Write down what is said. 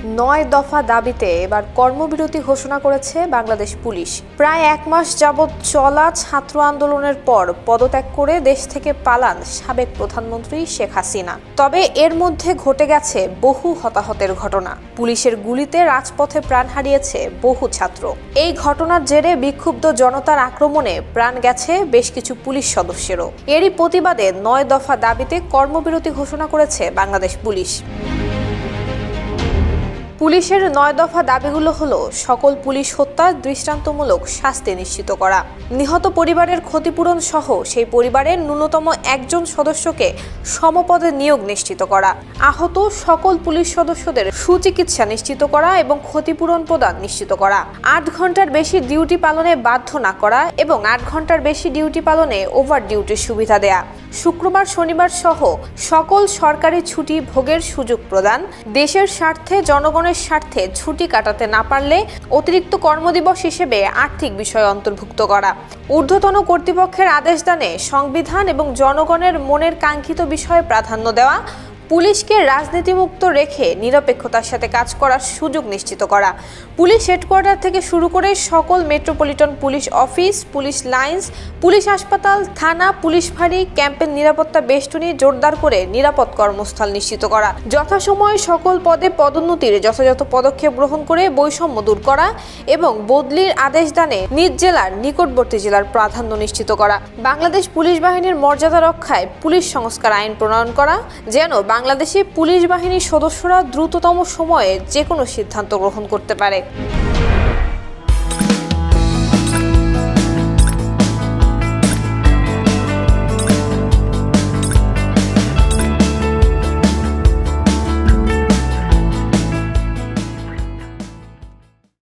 9 দফা দাবিতে এবার কর্মবিরতি ঘোষণা করেছে বাংলাদেশ পুলিশ। প্রায় 1 মাস যাবৎ চলা ছাত্র আন্দোলনের পর পদত্যাগ করে দেশ থেকে পালান সাবেক প্রধানমন্ত্রী শেখ হাসিনা। তবে এর মধ্যে ঘটে গেছে বহু হতাহতের ঘটনা। পুলিশের গুলিতে রাজপথে প্রাণ হারিয়েছে বহু ছাত্র। এই ঘটনার জেরে বিক্ষুব্ধ জনতার আক্রমণে প্রাণ গেছে বেশ কিছু পুলিশ সদস্যেরও। এরই প্রতিবাদে 9 দফা দাবিতে কর্মবিরতি ঘোষণা করেছে বাংলাদেশ পুলিশ। পুলিশের 9 দফা দাবিগুলো হলো সকল পুলিশ হত্যার দৃষ্টান্তমূলক শাস্তি নিশ্চিত করা, নিহত পরিবারের ক্ষতিপূরণ সহ সেই পরিবারের ন্যূনতম একজন সদস্যকে সমপদে নিয়োগ নিশ্চিত করা, আহত সকল পুলিশ সদস্যদের সুচিকিৎসা নিশ্চিত করা এবং ক্ষতিপূরণ প্রদান নিশ্চিত করা, 8 ঘন্টার বেশি ডিউটি পালনে বাধ্য না করা এবং 8 ঘন্টার বেশি ডিউটি পালনে ওভার ডিউটির সুবিধা দেয়া, শুক্রবার শনিবার সহ সকল সরকারি ছুটি ভোগের সুযোগ প্রদান, দেশের স্বার্থে জনগণের স্বার্থে ছুটি কাটাতে না পারলে অতিরিক্ত কর্মদিবস হিসেবে আর্থিক বিষয় অন্তর্ভুক্ত করা, ঊর্ধ্বতন কর্তৃপক্ষের আদেশদানে সংবিধান এবং জনগণের মনের কাঙ্ক্ষিত বিষয়ে প্রাধান্য দেওয়া, পুলিশকে রাজনীতিমুক্ত রেখে নিরপেক্ষতার সাথে কাজ করার সুযোগ নিশ্চিত করা, পুলিশ হেডকোয়ার্টার থেকে শুরু করে সকল metropolitan police office, police lines, police হাসপাতাল, থানা, পুলিশ ফাঁড়ি, ক্যাম্পের নিরাপত্তা বেষ্টনী জোরদার করে নিরাপদ কর্মস্থল নিশ্চিত করা, যথাসময়ে সকল পদে পদোন্নতির যথাযথ পদক্ষেপ গ্রহণ করে বৈষম্য দূর করা এবং বদলির আদেশ দানে নিজ জেলার নিকটবর্তী জেলার প্রাধান্য নিশ্চিত করা, বাংলাদেশ পুলিশ বাহিনীর মর্যাদা রক্ষায় পুলিশ সংস্কার আইন প্রণয়ন করা, যেন বাংলাদেশে পুলিশ বাহিনীর সদস্যরা দ্রুততম সময়ে যে কোনো সিদ্ধান্ত গ্রহণ করতে পারে।